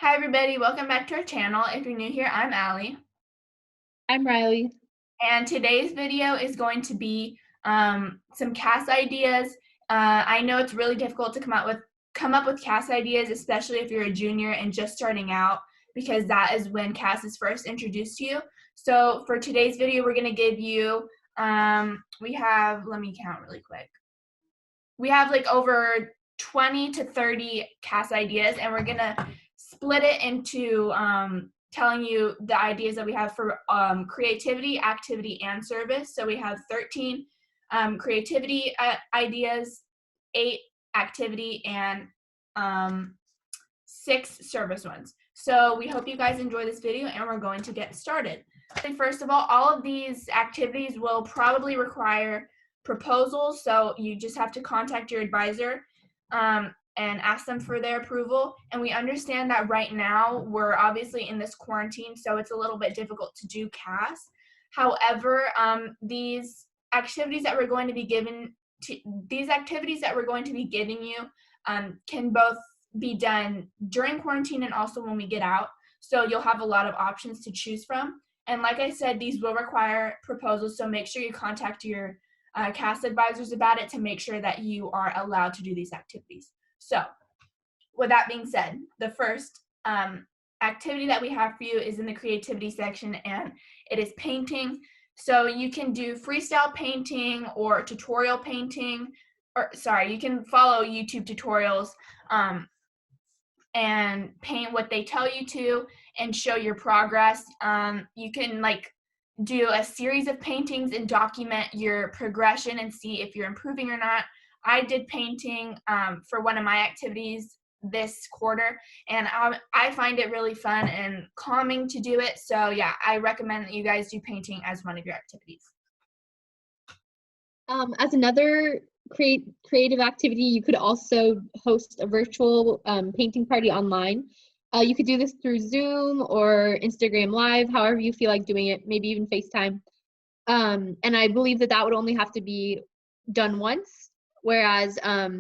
Hi everybody, welcome back to our channel. If you're new here, I'm Allie. I'm Riley. And today's video is going to be some CAS ideas. I know it's really difficult to come up with CAS ideas, especially if you're a junior and just starting out, because that is when CAS is first introduced to you. So for today's video, we're going to give you, let me count really quick. We have like over 20 to 30 CAS ideas, and we're going to split it into telling you the ideas that we have for creativity, activity, and service. So we have 13 creativity ideas, 8 activity, and 6 service ones. So we hope you guys enjoy this video, and we're going to get started. And first of all of these activities will probably require proposals, so you just have to contact your advisor and ask them for their approval. And we understand that right now we're obviously in this quarantine, so it's a little bit difficult to do CAS. However, these activities that we're going to be giving you can both be done during quarantine and also when we get out. So you'll have a lot of options to choose from. And like I said, these will require proposals, so make sure you contact your CAS advisors about it to make sure that you are allowed to do these activities. So with that being said, the first activity that we have for you is in the creativity section, and it is painting. So you can do freestyle painting or tutorial painting, you can follow YouTube tutorials and paint what they tell you to and show your progress. You can do a series of paintings and document your progression and see if you're improving or not. I did painting for one of my activities this quarter, and I find it really fun and calming to do it. So yeah, I recommend that you guys do painting as one of your activities. As another creative activity, you could also host a virtual painting party online. You could do this through Zoom or Instagram Live, however you feel like doing it, maybe even FaceTime. And I believe that would only have to be done once, whereas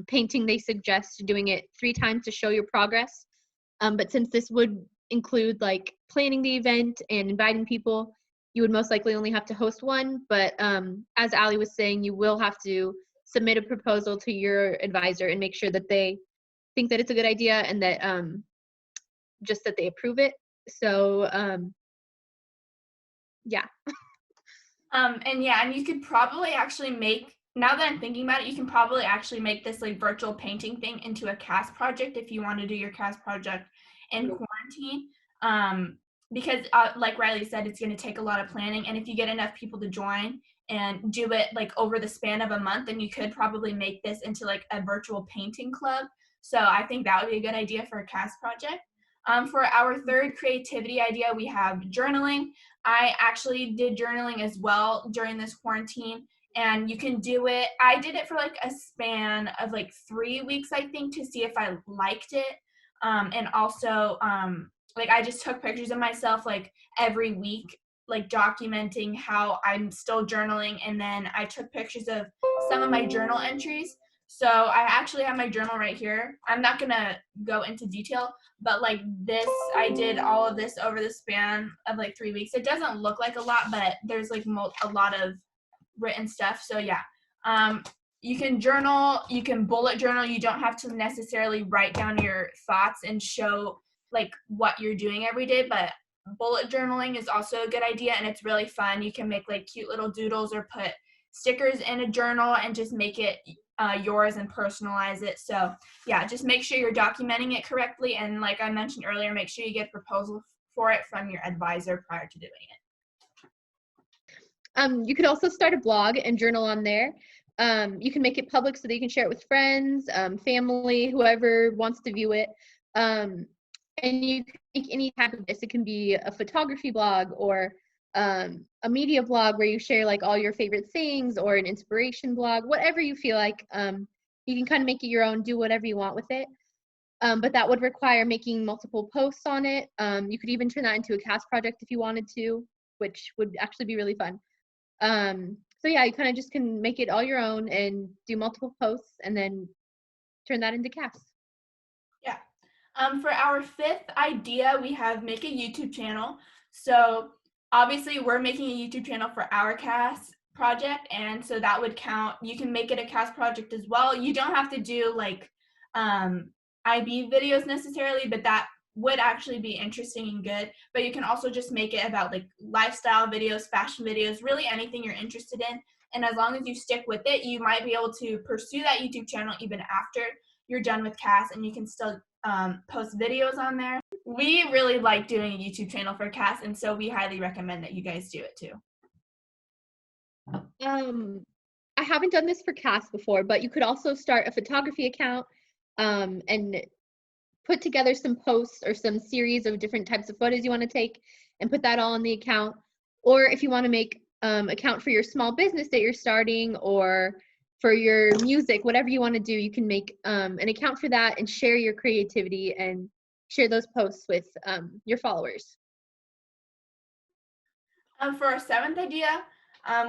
painting, they suggest doing it 3 times to show your progress. But since this would include like planning the event and inviting people, you would most likely only have to host one. But as Allie was saying, you will have to submit a proposal to your advisor and make sure that they think that it's a good idea and that just that they approve it. So yeah. And you could probably actually now that I'm thinking about it, you can probably actually make this like virtual painting thing into a CAS project if you want to do your CAS project in quarantine. Because like Riley said, it's going to take a lot of planning, and if you get enough people to join and do it like over the span of a month, then you could probably make this into like a virtual painting club. So I think that would be a good idea for a CAS project. For our third creativity idea, we have journaling. I actually did journaling as well during this quarantine, and you can do it. I did it for like a span of like 3 weeks, I think, to see if I liked it. And also, I just took pictures of myself like every week, like documenting how I'm still journaling, and then I took pictures of some of my journal entries. So I actually have my journal right here. I'm not gonna go into detail, but like this, I did all of this over the span of like 3 weeks. It doesn't look like a lot, but there's like a lot of written stuff. So yeah, you can journal, you can bullet journal. You don't have to necessarily write down your thoughts and show like what you're doing every day, but bullet journaling is also a good idea, and it's really fun. You can make like cute little doodles or put stickers in a journal and just make it yours and personalize it. So yeah, just make sure you're documenting it correctly, and like I mentioned earlier, make sure you get a proposal for it from your advisor prior to doing it. You could also start a blog and journal on there. You can make it public so that you can share it with friends, family, whoever wants to view it. And you can make any type of this. It can be a photography blog or a media blog where you share like all your favorite things, or an inspiration blog, whatever you feel like. You can kind of make it your own, do whatever you want with it. But that would require making multiple posts on it. You could even turn that into a CAS project if you wanted to, which would actually be really fun. So yeah, you kind of just can make it all your own and do multiple posts and then turn that into CAS. Yeah. For our fifth idea, we have make a YouTube channel. So obviously we're making a YouTube channel for our CAS project, and so that would count. You can make it a CAS project as well. You don't have to do like IB videos necessarily, but that would actually be interesting and good. But you can also just make it about like lifestyle videos, fashion videos, really anything you're interested in. And as long as you stick with it, you might be able to pursue that YouTube channel even after you're done with CAS, and you can still post videos on there. We really like doing a YouTube channel for CAS, and so we highly recommend that you guys do it too. I haven't done this for CAS before, but you could also start a photography account and put together some posts or some series of different types of photos you want to take and put that all on the account. Or if you want to make account for your small business that you're starting or for your music, whatever you want to do, you can make an account for that and share your creativity and share those posts with your followers. For our seventh idea,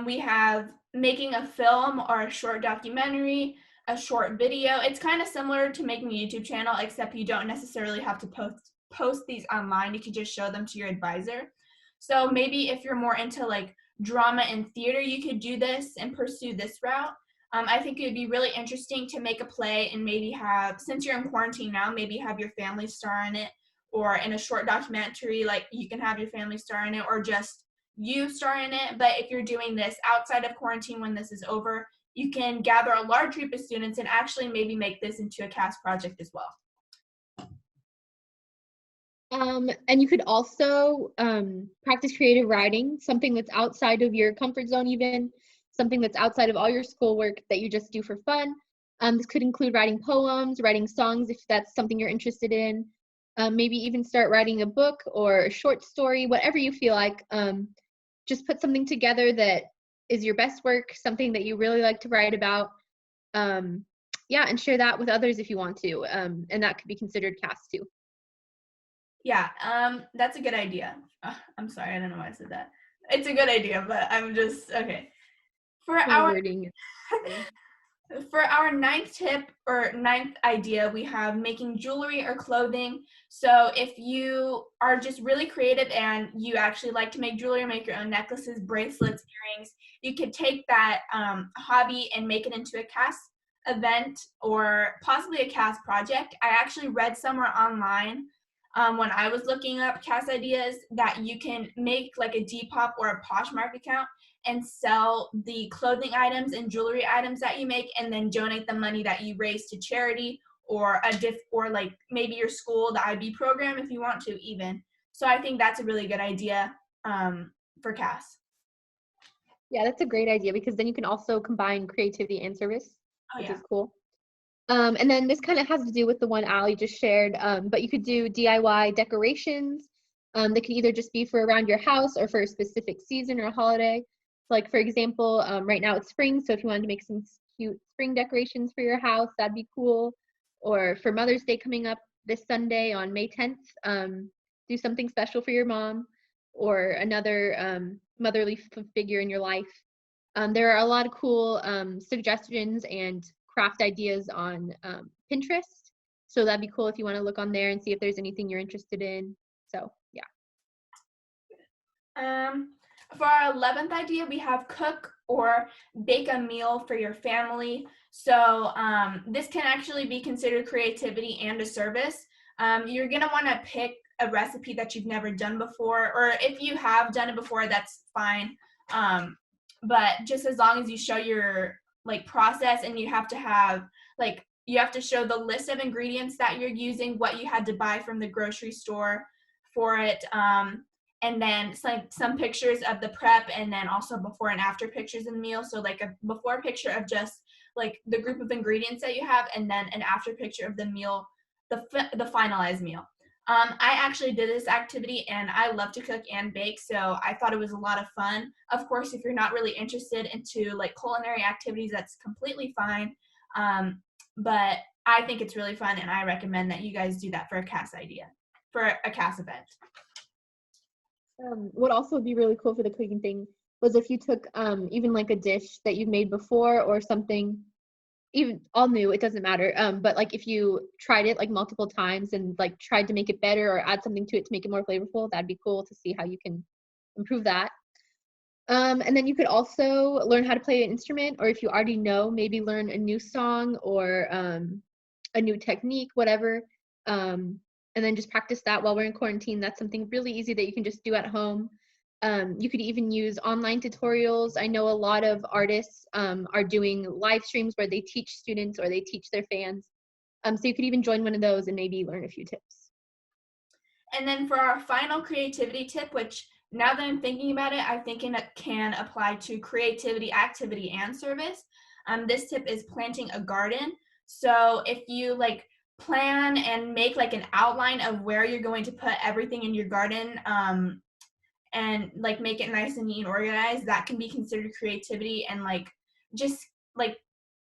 we have making a film or a short documentary, a short video. It's kind of similar to making a YouTube channel, except you don't necessarily have to post these online. You can just show them to your advisor. So maybe if you're more into like drama and theater, you could do this and pursue this route. I think it would be really interesting to make a play and maybe have, since you're in quarantine now, maybe have your family star in it, or in a short documentary, like you can have your family star in it, or just you star in it. But if you're doing this outside of quarantine when this is over, you can gather a large group of students and actually maybe make this into a CAS project as well. And you could also practice creative writing, something that's outside of your comfort zone, even something that's outside of all your schoolwork that you just do for fun. This could include writing poems, writing songs if that's something you're interested in. Maybe even start writing a book or a short story, whatever you feel like. Just put something together that is your best work, something that you really like to write about. Yeah, and share that with others if you want to. And that could be considered CAS too. Yeah, that's a good idea. I'm sorry, I don't know why I said that. It's a good idea, but I'm just okay. For our Wording. For our ninth tip or ninth idea, we have making jewelry or clothing. So if you are just really creative and you actually like to make jewelry, make your own necklaces, bracelets, earrings, you could take that hobby and make it into a CAS event or possibly a CAS project. I actually read somewhere online when I was looking up CAS ideas that you can make like a Depop or a Poshmark account and sell the clothing items and jewelry items that you make, and then donate the money that you raise to charity or or like maybe your school, the IB program, if you want to even. So I think that's a really good idea for CAS. Yeah, that's a great idea because then you can also combine creativity and service, which is cool. And then this kind of has to do with the one Allie just shared, but you could do DIY decorations. They could either just be for around your house or for a specific season or a holiday. Like, for example, right now it's spring, so if you wanted to make some cute spring decorations for your house, that'd be cool. Or for Mother's Day coming up this Sunday on May 10th, do something special for your mom or another motherly figure in your life. There are a lot of cool suggestions and craft ideas on Pinterest. So that'd be cool if you want to look on there and see if there's anything you're interested in. So, yeah. For our 11th idea, we have cook or bake a meal for your family. So this can actually be considered creativity and a service. You're going to want to pick a recipe that you've never done before, or if you have done it before, that's fine. But just as long as you show your like process, and you have to have like, you have to show the list of ingredients that you're using, what you had to buy from the grocery store for it, and then some pictures of the prep, and then also before and after pictures of the meal. So like a before picture of just like the group of ingredients that you have, and then an after picture of the meal, the finalized meal. I actually did this activity, and I love to cook and bake, so I thought it was a lot of fun. Of course, if you're not really interested into like culinary activities, that's completely fine. But I think it's really fun, and I recommend that you guys do that for a CAS event. What also would be really cool for the cooking thing was if you took even like a dish that you've made before or something even all new, it doesn't matter. But like if you tried it like multiple times and like tried to make it better or add something to it to make it more flavorful, that'd be cool to see how you can improve that. And then you could also learn how to play an instrument, or if you already know, maybe learn a new song or a new technique, whatever. And then just practice that while we're in quarantine. That's something really easy that you can just do at home. You could even use online tutorials. I know a lot of artists are doing live streams where they teach students or they teach their fans. So you could even join one of those and maybe learn a few tips. And then for our final creativity tip, which now that I'm thinking about it, I think it can apply to creativity, activity, and service. This tip is planting a garden. So if you like plan and make like an outline of where you're going to put everything in your garden, and like make it nice and neat and organized, that can be considered creativity. And like just like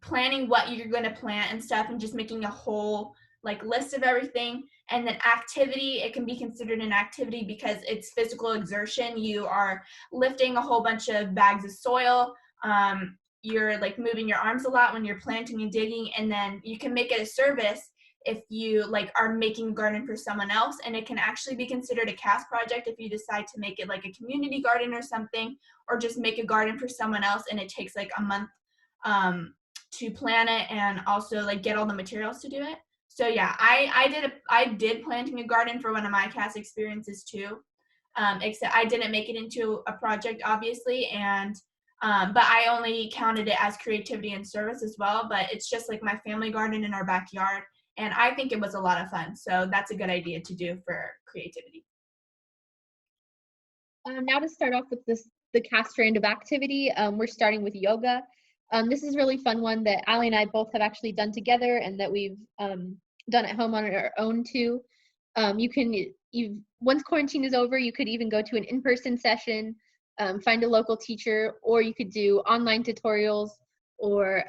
planning what you're going to plant and stuff and just making a whole like list of everything. And then activity, it can be considered an activity because it's physical exertion. You are lifting a whole bunch of bags of soil. You're like moving your arms a lot when you're planting and digging. And then you can make it a service if you like are making a garden for someone else, and it can actually be considered a CAS project if you decide to make it like a community garden or something, or just make a garden for someone else and it takes like a month to plan it and also like get all the materials to do it. So yeah, I did planting a garden for one of my CAS experiences too. Except I didn't make it into a project obviously, and but I only counted it as creativity and service as well. But it's just like my family garden in our backyard, and I think it was a lot of fun. So that's a good idea to do for creativity. Now to start off with the CAS strand of activity, we're starting with yoga. This is a really fun one that Allie and I both have actually done together and that we've done at home on our own too. Once quarantine is over, you could even go to an in-person session, find a local teacher, or you could do online tutorials or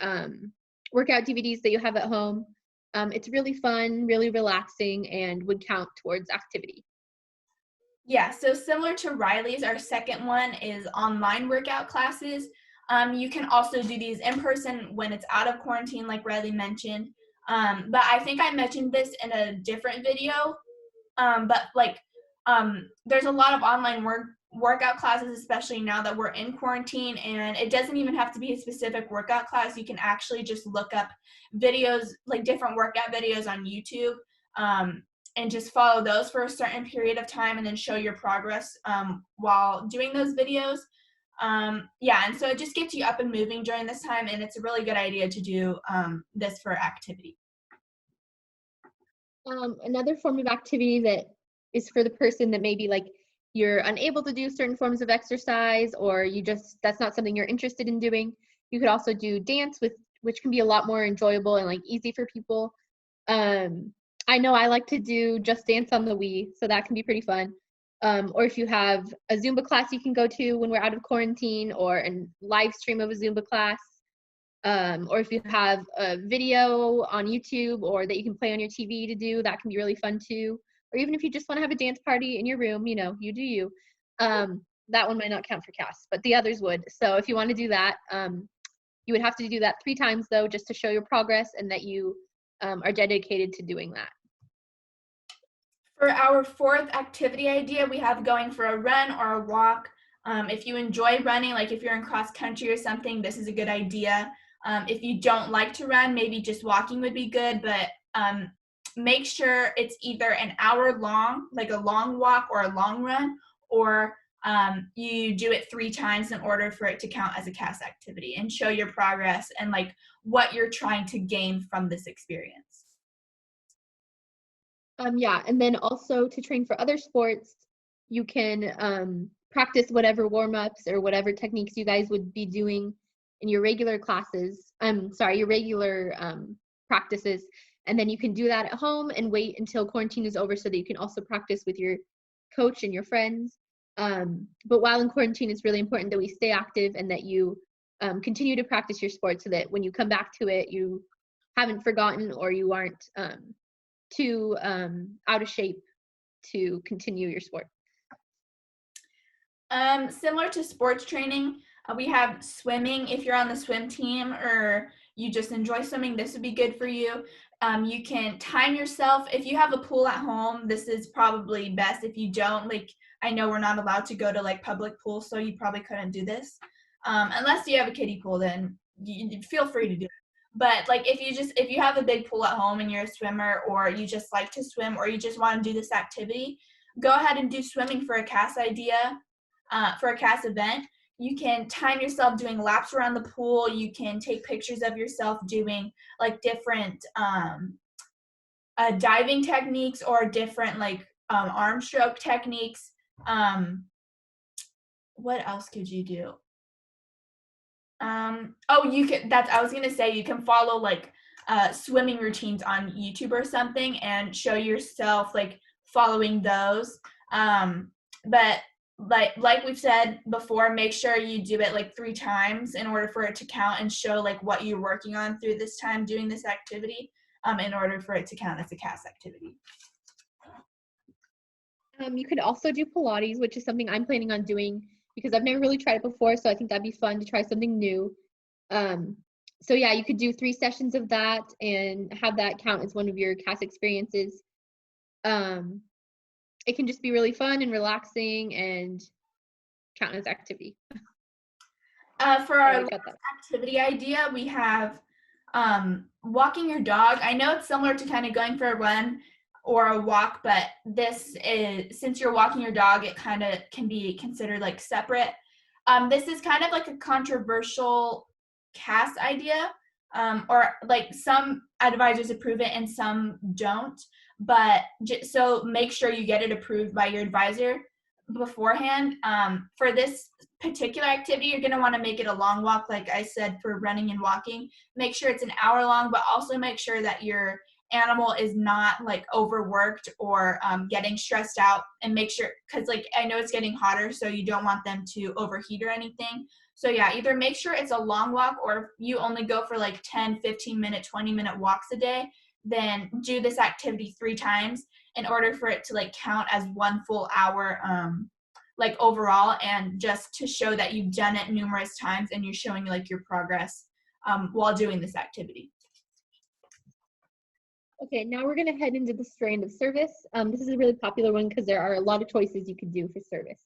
workout DVDs that you have at home. It's really fun, really relaxing, and would count towards activity. Yeah, so similar to Riley's, our second one is online workout classes. You can also do these in person when it's out of quarantine, like Riley mentioned. But I think I mentioned this in a different video. But like, there's a lot of online workout classes, especially now that we're in quarantine, and it doesn't even have to be a specific workout class. You can actually just look up videos, like different workout videos on YouTube, and just follow those for a certain period of time and then show your progress while doing those videos. Yeah, and so it just gets you up and moving during this time, and it's a really good idea to do this for activity. Another form of activity that is for the person that maybe like you're unable to do certain forms of exercise, or that's not something you're interested in doing. You could also do dance, which can be a lot more enjoyable and like easy for people. I know I like to do Just Dance on the Wii, so that can be pretty fun. Or if you have a Zumba class you can go to when we're out of quarantine, or a live stream of a Zumba class. Or if you have a video on YouTube or that you can play on your TV to do, that can be really fun too. Or even if you just want to have a dance party in your room, you do you. That one might not count for CAS, but the others would. So if you want to do that, you would have to do that 3 times though, just to show your progress and that you are dedicated to doing that. For our fourth activity idea, we have going for a run or a walk. If you enjoy running, like if you're in cross country or something, this is a good idea. If you don't like to run, maybe just walking would be good, but make sure it's either an hour long, like a long walk or a long run, or you do it 3 times in order for it to count as a CAS activity and show your progress and like what you're trying to gain from this experience. Yeah, and then also to train for other sports, you can practice whatever warm-ups or whatever techniques you guys would be doing in your regular classes. Your regular practices, and then you can do that at home and wait until quarantine is over so that you can also practice with your coach and your friends. But while in quarantine, it's really important that we stay active and that you continue to practice your sport so that when you come back to it, you haven't forgotten or you aren't too out of shape to continue your sport. Similar to sports training, we have swimming if you're on the swim team, or you just enjoy swimming, this would be good for you. You can time yourself. If you have a pool at home, this is probably best. If you don't, like, I know we're not allowed to go to like public pools, so you probably couldn't do this. Unless you have a kiddie pool, then you feel free to do it. But like if you have a big pool at home and you're a swimmer, or you just like to swim, or you just want to do this activity, go ahead and do swimming for a CAS idea, for a CAS event. You can time yourself doing laps around the pool. You can take pictures of yourself doing like different diving techniques, or different like arm stroke techniques. What else could you do? Oh, you can, I was gonna say, you can follow like swimming routines on YouTube or something and show yourself like following those. But like we've said before, make sure you do it like 3 times in order for it to count, and show like what you're working on through this time doing this activity, in order for it to count as a CAS activity. You could also do Pilates, which is something I'm planning on doing because I've never really tried it before, so I think that'd be fun to try something new. So yeah, you could do 3 sessions of that and have that count as one of your CAS experiences. It can just be really fun and relaxing and count as activity. For our activity idea, we have walking your dog. I know it's similar to kind of going for a run or a walk, but this is, since you're walking your dog, it kind of can be considered like separate. This is kind of like a controversial CAS idea, or like some advisors approve it and some don't, but so make sure you get it approved by your advisor beforehand. For this particular activity, you're going to want to make it a long walk, like I said, for running and walking. Make sure it's an hour long, but also make sure that your animal is not like overworked or getting stressed out, and make sure, because like I know it's getting hotter, so you don't want them to overheat or anything. So yeah, either make sure it's a long walk, or if you only go for like 10, 15 minute, 20-minute walks a day, then do this activity 3 times in order for it to like count as 1 full hour, like overall, and just to show that you've done it numerous times and you're showing like your progress while doing this activity. Okay, now we're gonna head into the strand of service. This is a really popular one because there are a lot of choices you could do for service.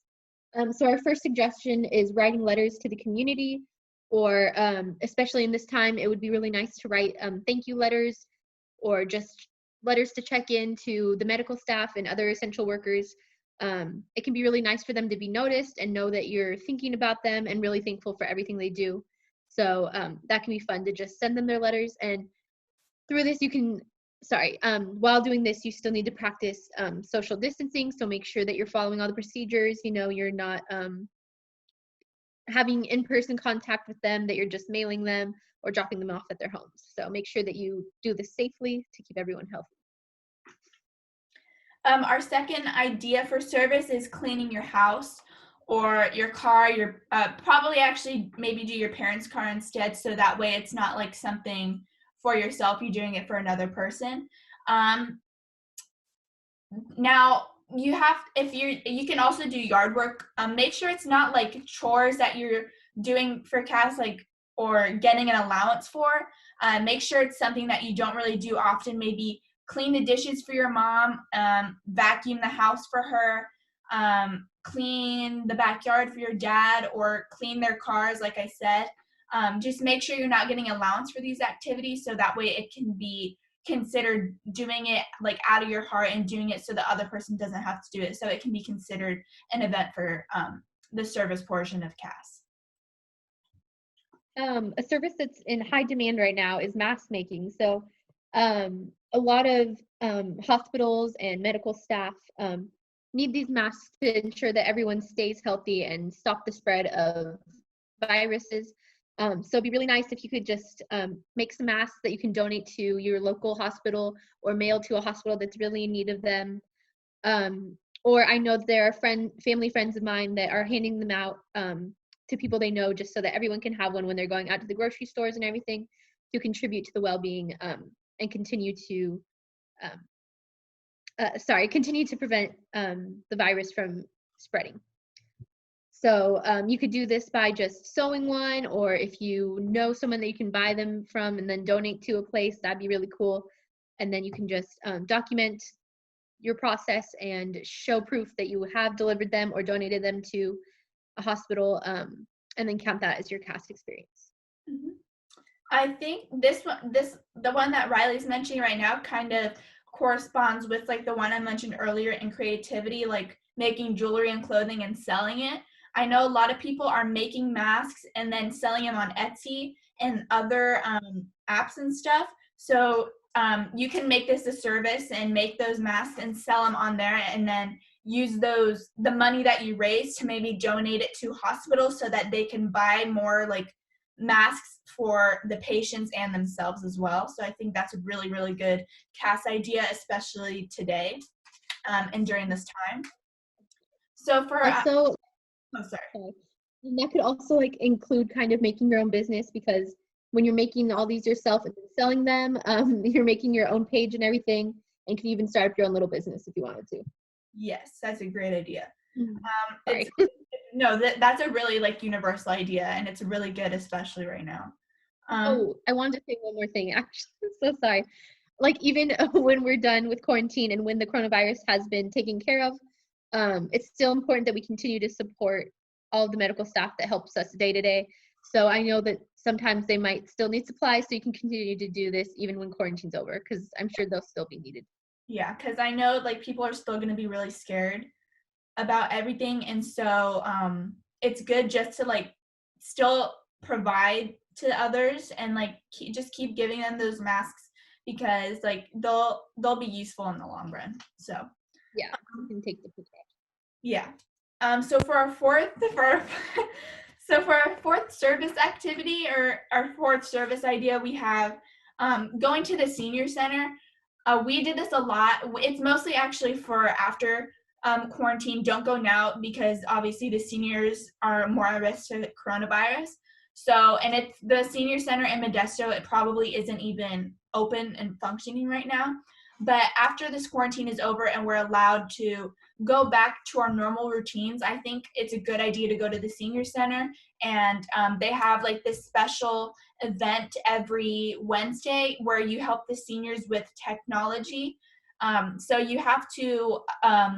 So our first suggestion is writing letters to the community, or especially in this time, it would be really nice to write thank you letters, or just letters to check in to the medical staff and other essential workers. It can be really nice for them to be noticed and know that you're thinking about them and really thankful for everything they do. So that can be fun to just send them their letters. And through this, you can, while doing this, you still need to practice social distancing. So make sure that you're following all the procedures. You know, you're not having in-person contact with them, that you're just mailing them or dropping them off at their homes. So make sure that you do this safely to keep everyone healthy. Our second idea for service is cleaning your house or your car. Your probably actually maybe do your parents' car instead, so that way it's not like something for yourself, you're doing it for another person. Now you have, if you can also do yard work. Make sure it's not like chores that you're doing for CAS, like, or getting an allowance for. Make sure it's something that you don't really do often. Maybe clean the dishes for your mom, vacuum the house for her, clean the backyard for your dad, or clean their cars, like I said. Just make sure you're not getting allowance for these activities, so that way it can be considered doing it like out of your heart and doing it so the other person doesn't have to do it. So it can be considered an event for the service portion of CAS. A service that's in high demand right now is mask making. So a lot of hospitals and medical staff need these masks to ensure that everyone stays healthy and stop the spread of viruses. So it'd be really nice if you could just make some masks that you can donate to your local hospital or mail to a hospital that's really in need of them. Or I know there are family friends of mine that are handing them out to people they know, just so that everyone can have one when they're going out to the grocery stores and everything, to contribute to the well-being and continue to continue to prevent the virus from spreading. So you could do this by just sewing one, or if you know someone that you can buy them from and then donate to a place, that'd be really cool. And then you can just document your process and show proof that you have delivered them or donated them to a hospital, and then count that as your CAS experience. Mhm. I think the one that Riley's mentioning right now kind of corresponds with like the one I mentioned earlier in creativity, like making jewelry and clothing and selling it. I know a lot of people are making masks and then selling them on Etsy and other apps and stuff. So you can make this a service and make those masks and sell them on there, and then use the money that you raise to maybe donate it to hospitals so that they can buy more like masks for the patients and themselves as well. So I think that's a really, really good CAS idea, especially today and during this time. So for Also, oh, sorry. and that could also like include kind of making your own business, because when you're making all these yourself and then selling them, you're making your own page and everything, and can even start up your own little business if you wanted to. Yes, that's a great idea. Sorry. It's no, that's a really like universal idea, and it's really good, especially right now. Oh, I wanted to say one more thing, actually. I'm so sorry. Like, even when we're done with quarantine and when the coronavirus has been taken care of, it's still important that we continue to support all of the medical staff that helps us day to day. So I know that sometimes they might still need supplies, so you can continue to do this even when quarantine's over, because I'm sure they'll still be needed. Yeah, because I know like people are still going to be really scared about everything, and so it's good just to like still provide to others and like just keep giving them those masks, because like they'll be useful in the long run. So Yeah, you can take the picture. yeah. So for our fourth so for our fourth service activity, or our fourth service idea, we have going to the senior center. We did this a lot. It's mostly actually for after quarantine. Don't go now, because obviously the seniors are more at risk to coronavirus. So, and it's the senior center in Modesto. It probably isn't even open and functioning right now. But after this quarantine is over and we're allowed to go back to our normal routines, I think it's a good idea to go to the senior center. And they have like this special event every Wednesday where you help the seniors with technology. So you have to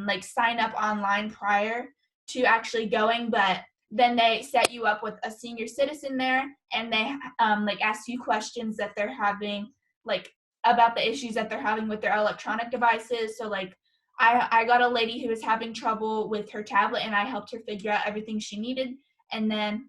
like sign up online prior to actually going, but then they set you up with a senior citizen there, and they like ask you questions that they're having, like about the issues that they're having with their electronic devices. So like I got a lady who was having trouble with her tablet, and I helped her figure out everything she needed. And then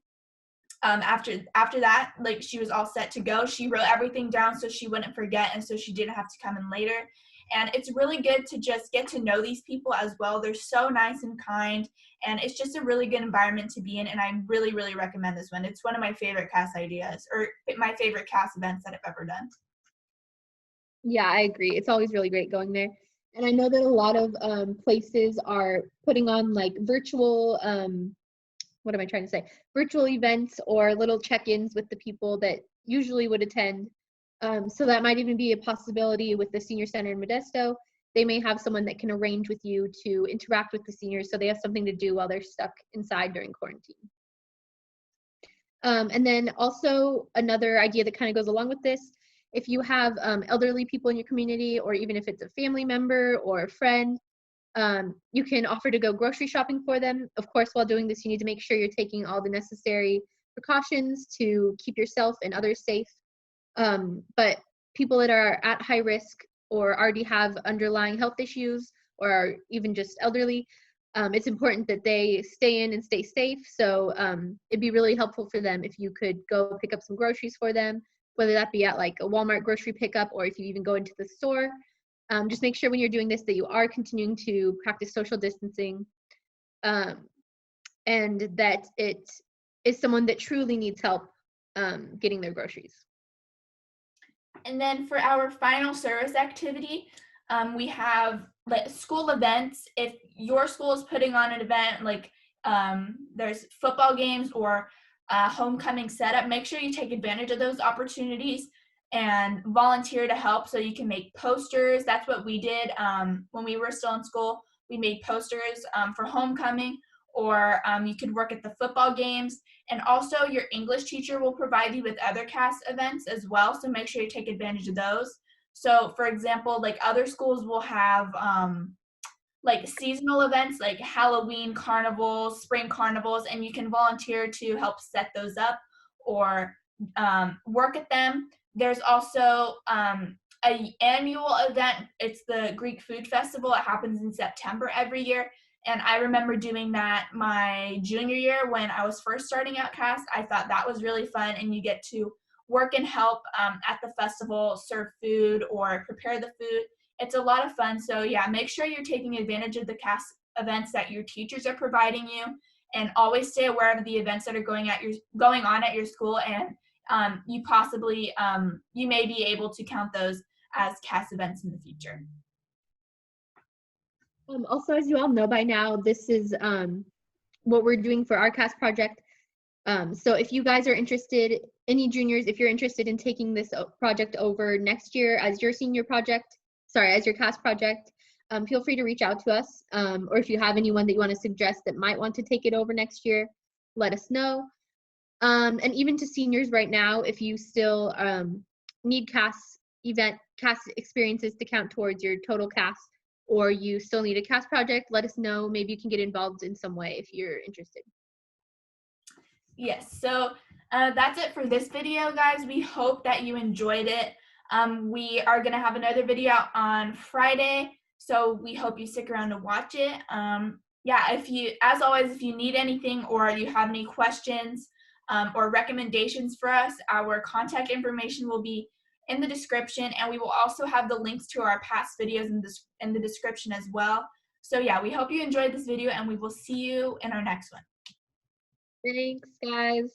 after that, like she was all set to go. She wrote everything down so she wouldn't forget, and so she didn't have to come in later. And it's really good to just get to know these people as well. They're so nice and kind, and it's just a really good environment to be in. And I really, really recommend this one. It's one of my favorite CAS ideas, or my favorite CAS events that I've ever done. Yeah, I agree. It's always really great going there. And I know that a lot of places are putting on like virtual, what am I trying to say? Virtual events or little check-ins with the people that usually would attend. So that might even be a possibility with the senior center in Modesto. They may have someone that can arrange with you to interact with the seniors so they have something to do while they're stuck inside during quarantine. And then also another idea that kind of goes along with this, if you have elderly people in your community, or even if it's a family member or a friend, you can offer to go grocery shopping for them. Of course, while doing this, you need to make sure you're taking all the necessary precautions to keep yourself and others safe. But people that are at high risk or already have underlying health issues, or are even just elderly, it's important that they stay in and stay safe. So it'd be really helpful for them if you could go pick up some groceries for them, whether that be at like a Walmart grocery pickup, or if you even go into the store. Just make sure when you're doing this that you are continuing to practice social distancing, and that it is someone that truly needs help getting their groceries. And then for our final service activity, we have like school events. If your school is putting on an event, like there's football games or homecoming setup, make sure you take advantage of those opportunities and volunteer to help, so you can make posters. That's what we did when we were still in school. We made posters for homecoming, or you could work at the football games. And also your English teacher will provide you with other CAS events as well, so make sure you take advantage of those. So for example, like other schools will have like seasonal events like Halloween carnivals, spring carnivals, and you can volunteer to help set those up or work at them. There's also a annual event. It's the Greek Food Festival. It happens in September every year. And I remember doing that my junior year when I was first starting out CAS. I thought that was really fun, and you get to work and help at the festival, serve food or prepare the food. It's a lot of fun. So yeah, make sure you're taking advantage of the CAS events that your teachers are providing you, and always stay aware of the events that are going on at your school. And you may be able to count those as CAS events in the future. Also, as you all know by now, this is what we're doing for our CAS project. So if you guys are interested, any juniors, if you're interested in taking this project over next year as your senior project, as your CAS project, feel free to reach out to us. Or if you have anyone that you want to suggest that might want to take it over next year, let us know. And even to seniors right now, if you still need CAS experiences to count towards your total CAS, or you still need a CAS project, let us know. Maybe you can get involved in some way if you're interested. Yes, so that's it for this video, guys. We hope that you enjoyed it. We are going to have another video out on Friday, so we hope you stick around to watch it. Yeah, as always, if you need anything or you have any questions or recommendations for us, our contact information will be in the description, and we will also have the links to our past videos in the description as well. So yeah, we hope you enjoyed this video, and we will see you in our next one. Thanks, guys.